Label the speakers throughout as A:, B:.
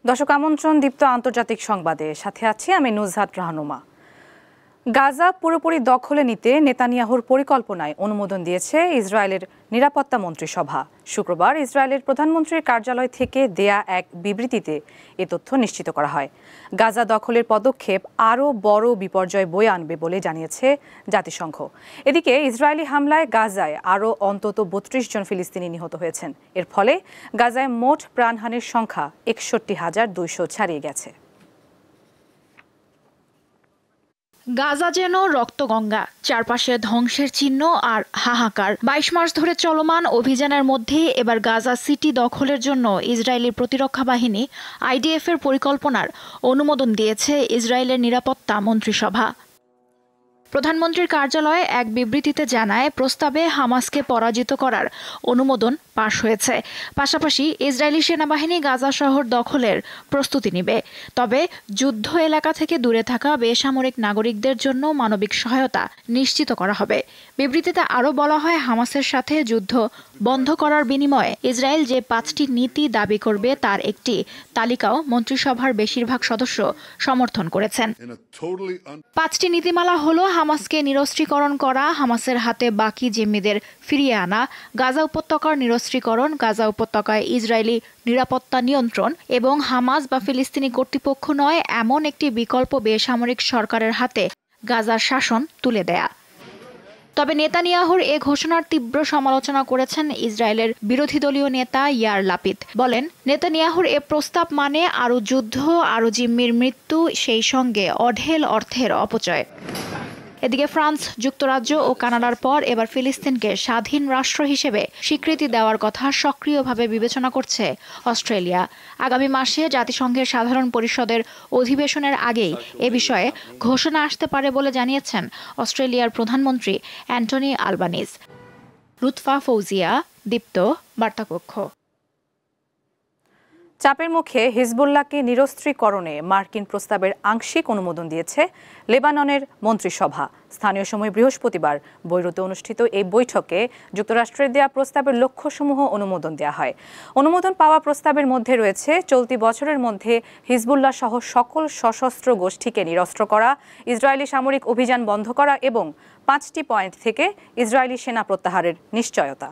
A: দর্শক আমন্ত্রণ দীপ্ত আন্তর্জাতিক সংবাদে, সাথে আছি আমি নুজহাত রাহনুমা। গাজা পুরোপুরি দখলে নিতে নেতানিয়াহুর পরিকল্পনায় অনুমোদন দিয়েছে ইসরায়েলের নিরাপত্তা মন্ত্রিসভা। শুক্রবার ইসরায়েলের প্রধানমন্ত্রীর কার্যালয় থেকে দেয়া এক বিবৃতিতে এ তথ্য নিশ্চিত করা হয়। গাজা দখলের পদক্ষেপ আরও বড় বিপর্যয় বয়ে আনবে বলে জানিয়েছে জাতিসংঘ। এদিকে ইসরায়েলি হামলায় গাজায় আরও অন্তত ৩২ জন ফিলিস্তিনি নিহত হয়েছেন। এর ফলে গাজায় মোট প্রাণহানির সংখ্যা ৬১,২০০ ছাড়িয়ে গেছে।
B: গাজা যেন রক্তগঙ্গা, চারপাশে ধ্বংসের চিহ্ন আর হাহাকার। ২২ মাস ধরে চলমান অভিযানের মধ্যে এবার গাজা সিটি দখলের জন্য ইসরায়েলি প্রতিরক্ষা বাহিনী IDF এর পরিকল্পনার অনুমোদন দিয়েছে ইসরায়েলের নিরাপত্তা মন্ত্রিসভা। প্রধানমন্ত্রীর কার্যালয় এক বিবৃতিতে জানায়, প্রস্তাবে হামাসকে পরাজিত করার অনুমোদন পাশ হয়েছে। পাশাপাশি ইসরায়েলি সেনাবাহিনী গাজা শহর দখলের প্রস্তুতি নেবে। তবে যুদ্ধ এলাকা থেকে দূরে থাকা বেসামরিক নাগরিকদের জন্য মানবিক সহায়তা নিশ্চিত করা হবে। বিবৃতিতে আরও বলা হয়, হামাসের সাথে যুদ্ধ বন্ধ করার বিনিময়ে ইসরায়েল যে ৫টি নীতি দাবি করবে তার একটি তালিকাও মন্ত্রিসভার বেশিরভাগ সদস্য সমর্থন করেছেন। ৫টি নীতিমালা হলো হামাসকে নিরস্ত্রীকরণ করা, হামাসের হাতে বাকি জিম্মিদের ফিরিয়ে আনা, গাজা উপত্যকার নিরস্ত্রীকরণ, গাজা উপত্যকায় ইসরায়েলি নিরাপত্তা নিয়ন্ত্রণ এবং হামাস বা ফিলিস্তিনি কর্তৃপক্ষ নয় এমন একটি বিকল্প বেসামরিক সরকারের হাতে গাজার শাসন তুলে দেয়া। তবে নেতানিয়াহুর এ ঘোষণার তীব্র সমালোচনা করেছেন ইসরায়েলের বিরোধী দলীয় নেতা ইয়ার লাপিদ। বলেন, নেতানিয়াহুর এ প্রস্তাব মানে আরও যুদ্ধ, আরও জিম্মির মৃত্যু, সেই সঙ্গে অঢেল অর্থের অপচয়। এদিকে ফ্রান্স, যুক্তরাজ্য ও কানাডার পর এবার ফিলিস্তিনকে স্বাধীন রাষ্ট্র হিসেবে স্বীকৃতি দেওয়ার কথা সক্রিয়ভাবে বিবেচনা করছে অস্ট্রেলিয়া। আগামী মাসে জাতিসংঘের সাধারণ পরিষদের অধিবেশনের আগেই এ বিষয়ে ঘোষণা আসতে পারে বলে জানিয়েছেন অস্ট্রেলিয়ার প্রধানমন্ত্রী অ্যান্টনি আলবানিজ। লুৎফা ফৌজিয়া, দীপ্ত, বার্তাকক্ষ।
A: চাপের মুখে হিজবুল্লাহকে নিরস্ত্রীকরণে মার্কিন প্রস্তাবের আংশিক অনুমোদন দিয়েছে লেবাননের মন্ত্রিসভা। স্থানীয় সময় বৃহস্পতিবার বৈরুতে অনুষ্ঠিত এই বৈঠকে যুক্তরাষ্ট্রের দেয়া প্রস্তাবের লক্ষ্যসমূহ অনুমোদন দেওয়া হয়। অনুমোদন পাওয়া প্রস্তাবের মধ্যে রয়েছে চলতি বছরের মধ্যে হিজবুল্লাহ সহ সকল সশস্ত্র গোষ্ঠীকে নিরস্ত্র করা, ইসরায়েলি সামরিক অভিযান বন্ধ করা এবং 5টি পয়েন্ট থেকে ইসরায়েলি সেনা প্রত্যাহারের নিশ্চয়তা।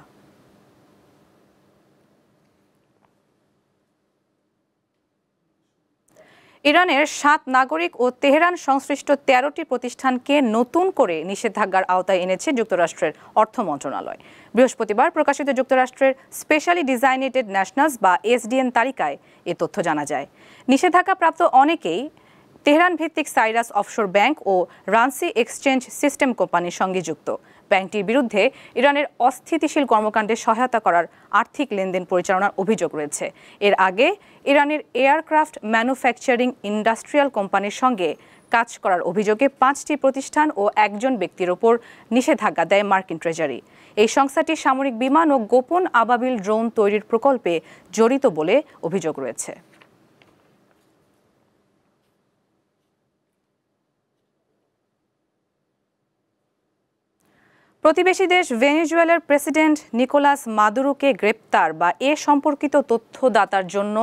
A: ইরানের 7 নাগরিক ও তেহরান সংশ্লিষ্ট 13টি প্রতিষ্ঠানকে নতুন করে নিষেধাজ্ঞার আওতায় এনেছে যুক্তরাষ্ট্রের অর্থ মন্ত্রণালয়। বৃহস্পতিবার প্রকাশিত যুক্তরাষ্ট্রের স্পেশালি ডিজাইনেটেড ন্যাশনালস বা SDN তালিকায় এ তথ্য জানা যায়। নিষেধাজ্ঞাপ্রাপ্ত অনেকেই তেহরান ভিত্তিক সাইরাস অফশোর ব্যাংক ও রানসি এক্সচেঞ্জ সিস্টেম কোম্পানির সঙ্গে যুক্ত। ব্যাংকটির বিরুদ্ধে ইরানের অস্থিতিশীল কর্মকাণ্ডে সহায়তা করার আর্থিক লেনদেন পরিচালনার অভিযোগ রয়েছে। এর আগে ইরানের এয়ারক্রাফট ম্যানুফ্যাকচারিং ইন্ডাস্ট্রিয়াল কোম্পানির সঙ্গে কাজ করার অভিযোগে 5টি প্রতিষ্ঠান ও একজন ব্যক্তির ওপর নিষেধাজ্ঞা দেয় মার্কিন ট্রেজারি। এই সংস্থাটি সামরিক বিমান ও গোপন আবাবিল ড্রোন তৈরির প্রকল্পে জড়িত বলে অভিযোগ রয়েছে। প্রতিবেশী দেশ ভেনেজুয়েলার প্রেসিডেন্ট নিকোলাস মাদুরোকে গ্রেপ্তার বা এ সম্পর্কিত তথ্যদাতার জন্য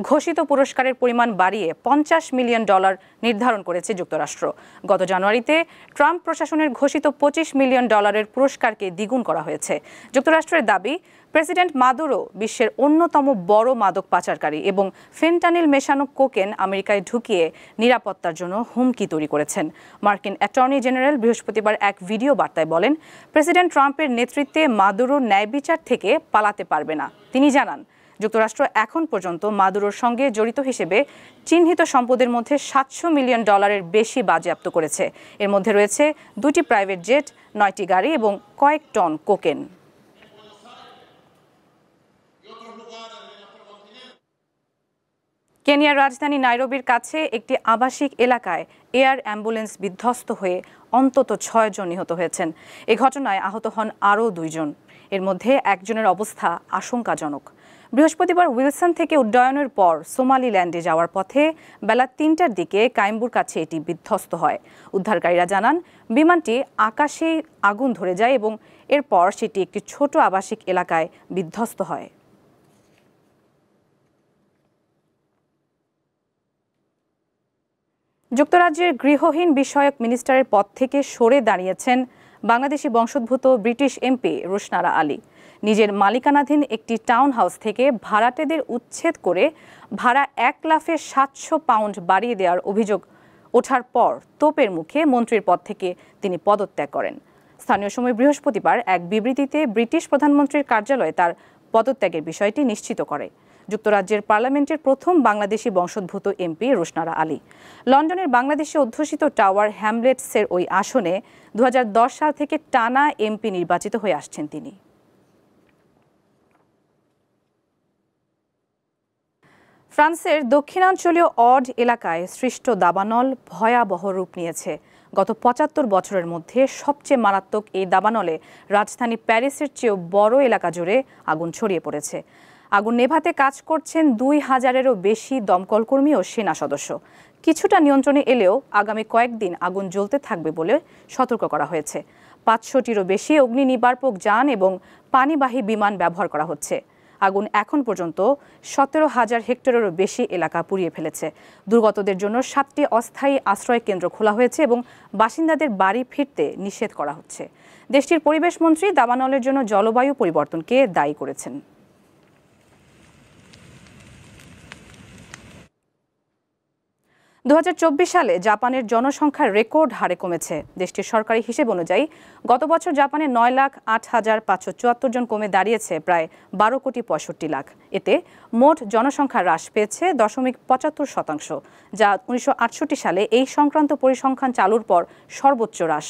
A: ঘোষিত পুরস্কারের পরিমাণ বাড়িয়ে $50 মিলিয়ন নির্ধারণ করেছে যুক্তরাষ্ট্র। গত জানুয়ারিতে ট্রাম্প প্রশাসনের ঘোষিত $25 মিলিয়ন পুরস্কারকে দ্বিগুণ করা হয়েছে। যুক্তরাষ্ট্রের দাবি, প্রেসিডেন্ট মাদুরো বিশ্বের অন্যতম বড় মাদক পাচারকারী এবং ফেন্টানিল মেশানো কোকেন আমেরিকায় ঢুকিয়ে নিরাপত্তার জন্য হুমকি তৈরি করেছেন। মার্কিন অ্যাটর্নি জেনারেল বৃহস্পতিবার এক ভিডিও বার্তায় বলেন, প্রেসিডেন্ট ট্রাম্পের নেতৃত্বে মাদুরো ন্যায় বিচার থেকে পালাতে পারবে না। তিনি জানান, যুক্তরাষ্ট্র এখন পর্যন্ত মাদুরোর সঙ্গে জড়িত হিসেবে চিহ্নিত সম্পদের মধ্যে $700 মিলিয়ন বেশি বাজেয়াপ্ত করেছে। এর মধ্যে রয়েছে 2টি প্রাইভেট জেট, 9টি গাড়ি এবং কয়েক টন কোকেন। কেনিয়ার রাজধানী নাইরোবির কাছে একটি আবাসিক এলাকায় এয়ার অ্যাম্বুলেন্স বিধ্বস্ত হয়ে অন্তত 6 জন নিহত হয়েছেন। এ ঘটনায় আহত হন আরও 2 জন। এর মধ্যে একজনের অবস্থা আশঙ্কাজনক। বৃহস্পতিবার উইলসন থেকে উড্ডয়নের পর সোমালিল্যান্ডে যাওয়ার পথে বেলা 3টার দিকে কাইম্বুর কাছে এটি বিধ্বস্ত হয়। উদ্ধারকারীরা জানান, বিমানটি আকাশেই আগুন ধরে যায় এবং এরপর সেটি একটি ছোট আবাসিক এলাকায় বিধ্বস্ত হয়। যুক্তরাজ্যের গৃহহীন বিষয়ক মিনিস্টারের পদ থেকে সরে দাঁড়িয়েছেন বাংলাদেশি বংশোদ্ভূত ব্রিটিশ এমপি রুশনারা আলী। নিজের মালিকানাধীন একটি টাউন হাউস থেকে ভাড়াটেদের উচ্ছেদ করে ভাড়া 1 লাফে 700 পাউন্ড বাড়িয়ে দেওয়ার অভিযোগ ওঠার পর তোপের মুখে মন্ত্রীর পদ থেকে তিনি পদত্যাগ করেন। স্থানীয় সময় বৃহস্পতিবার এক বিবৃতিতে ব্রিটিশ প্রধানমন্ত্রীর কার্যালয় তার পদত্যাগের বিষয়টি নিশ্চিত করে। যুক্তরাজ্যের পার্লামেন্টের প্রথম বাংলাদেশি বংশোদ্ভূত এমপি রুশনারা আলী। লন্ডনের বাংলাদেশে অধ্যুষিত টাওয়ার হ্যামলেটসের ওই আসনে 2010 সাল থেকে টানা এমপি নির্বাচিত হয়ে আসছেন তিনি। ফ্রান্সের দক্ষিণাঞ্চলীয় অড এলাকায় সৃষ্ট দাবানল ভয়াবহ রূপ নিয়েছে। গত 75 বছরের মধ্যে সবচেয়ে মারাত্মক এই দাবানলে রাজধানী প্যারিসের চেয়েও বড় এলাকা জুড়ে আগুন ছড়িয়ে পড়েছে। আগুন নেভাতে কাজ করছেন 2000-এরও বেশি দমকল কর্মী ও সেনা সদস্য। কিছুটা নিয়ন্ত্রণে এলেও আগামী কয়েকদিন আগুন জ্বলতে থাকবে বলে সতর্ক করা হয়েছে। 500টিরও বেশি অগ্নি নির্বাপক যান এবং পানিবাহী বিমান ব্যবহার করা হচ্ছে। আগুন এখন পর্যন্ত 17,000 হেক্টরেরও বেশি এলাকা পুড়িয়ে ফেলেছে। দুর্গতদের জন্য 7টি অস্থায়ী আশ্রয় কেন্দ্র খোলা হয়েছে এবং বাসিন্দাদের বাড়ি ফিরতে নিষেধ করা হচ্ছে। দেশটির পরিবেশ মন্ত্রী দাবানলের জন্য জলবায়ু পরিবর্তনকে দায়ী করেছেন। সালে জাপানের জনসংখ্যা রেকর্ড হারে কমেছে। দেশটির সরকারি হিসেব অনুযায়ী গত বছর জাপানে 9,08,574 জন কমে দাঁড়িয়েছে প্রায় 12,65,00,000। এতে মোট জনসংখ্যা হ্রাস পেয়েছে 0.75%, যা 1968 সালে এই সংক্রান্ত পরিসংখ্যান চালুর পর সর্বোচ্চ হ্রাস।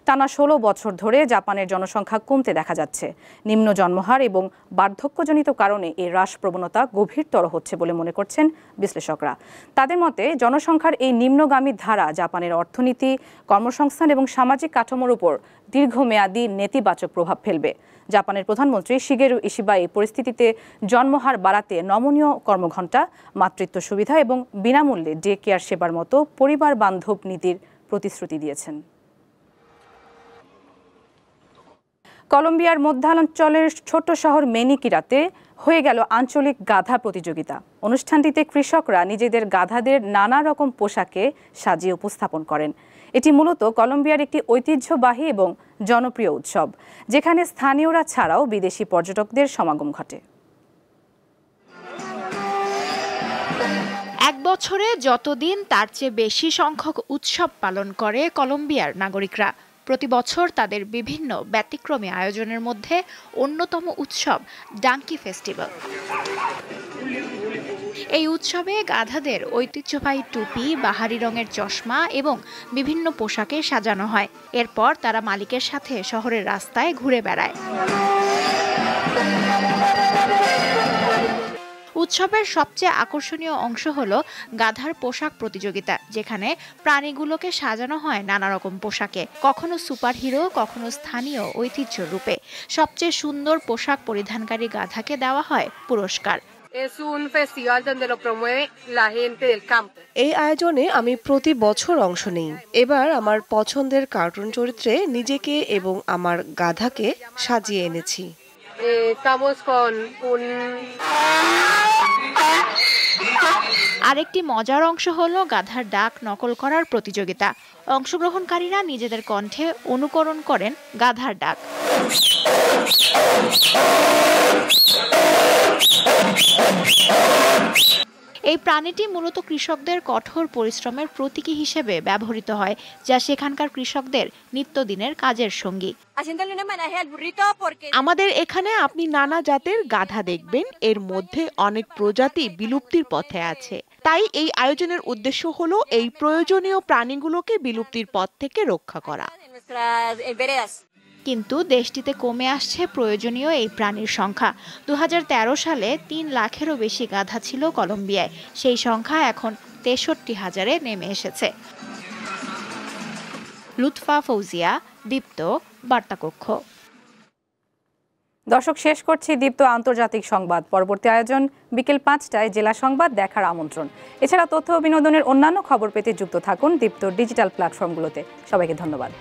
A: টানা 16 বছর ধরে জাপানের জনসংখ্যা কমতে দেখা যাচ্ছে। নিম্ন জন্মহার এবং বার্ধক্যজনিত কারণে এই হ্রাস প্রবণতা গভীরতর হচ্ছে বলে মনে করছেন বিশ্লেষকরা। তাদের মতে জনসংখ্যার এই নিম্নগামী ধারা জাপানের অর্থনীতি, কর্মসংস্থান এবং সামাজিক কাঠামোর উপর দীর্ঘমেয়াদী নেতিবাচক প্রভাব ফেলবে। জাপানের প্রধানমন্ত্রী শিগেরু ইশিবা এই পরিস্থিতিতে জন্মহার বাড়াতে নমনীয় কর্মঘণ্টা, মাতৃত্ব সুবিধা এবং বিনামূল্যে ডে কেয়ার সেবার মতো পরিবার বান্ধব নীতির প্রতিশ্রুতি দিয়েছেন। কলম্বিয়ার মধ্যাঞ্চলের ছোট শহর মেনিকিরাতে হয়ে গেল আঞ্চলিক গাধা প্রতিযোগিতা। অনুষ্ঠানটিতে কৃষকরা নিজেদের গাধাদের নানা রকম পোশাকে সাজিয়ে উপস্থাপন করেন। এটি মূলত কলম্বিয়ার একটি ঐতিহ্যবাহী এবং জনপ্রিয় উৎসব, যেখানে স্থানীয়রা ছাড়াও বিদেশি পর্যটকদের সমাগম ঘটে।
B: এক বছরে যতদিন তার চেয়ে বেশি সংখ্যক উৎসব পালন করে কলম্বিয়ার নাগরিকরা। প্রতি বছর তাদের বিভিন্ন ব্যতিক্রমী আয়োজনের মধ্যে অন্যতম উৎসব ডাঙ্কি ফেস্টিভ্যাল। এই উৎসবে গাধাদের ঐতিহ্যবাহী টুপি, বাহারি রঙের চশমা এবং বিভিন্ন পোশাকে সাজানো হয়। এরপর তারা মালিকের সাথে শহরের রাস্তায় ঘুরে বেড়ায়। উৎসবের সবচেয়ে আকর্ষণীয় অংশ হলো গাধার পোশাক প্রতিযোগিতা, যেখানে প্রাণীগুলোকে সাজানো হয় নানা রকম পোশাকে, কখনো সুপারহিরো, কখনো স্থানীয় ঐতিহ্য রূপে। সবচেয়ে সুন্দর পোশাক পরিধানকারী গাধাকে দেওয়া হয় পুরস্কার।
C: এই আয়োজনে আমি প্রতি বছর অংশ নেই। এবার আমার পছন্দের কার্টুন চরিত্রে নিজেকে এবং আমার গাধাকে সাজিয়ে এনেছি।
B: আরেকটি মজার অংশ হলো গাধার ডাক নকল করার প্রতিযোগিতা। অংশগ্রহণকারীরা নিজেদের কণ্ঠে অনুকরণ করেন গাধার ডাক। এই প্রাণীটি মূলত কৃষকদের কঠোর পরিশ্রমের প্রতীকী হিসেবে ব্যবহৃত হয়, যা সেখানকার কৃষকদের নিত্যদিনের কাজের সঙ্গী।
D: আমাদের এখানে আপনি নানা জাতের গাধা দেখবেন, এর মধ্যে অনেক প্রজাতি বিলুপ্তির পথে আছে। তাই এই আয়োজনের উদ্দেশ্য হলো এই প্রয়োজনীয় প্রাণীগুলোকে বিলুপ্তির পথ থেকে রক্ষা করা।
B: কিন্তু দেশটিতে কমে আসছে প্রয়োজনীয় এই প্রাণীর সংখ্যা। 2013 সালে 3 লাখেরও বেশি গাধা ছিল কলম্বিয়ায়। সেই সংখ্যা এখন 63,000-এ নেমে এসেছে। লুৎফা ফৌজিয়া, দীপ্ত, বার্তাকক্ষ।
A: দর্শক, শেষ করছি দীপ্ত আন্তর্জাতিক সংবাদ। পরবর্তী আয়োজন বিকেল 5টায় জেলা সংবাদ দেখার আমন্ত্রণ। এছাড়া তথ্য ও বিনোদনের অন্যান্য খবর পেতে যুক্ত থাকুন দীপ্ত ডিজিটাল প্ল্যাটফর্মগুলোতে। সবাইকে ধন্যবাদ।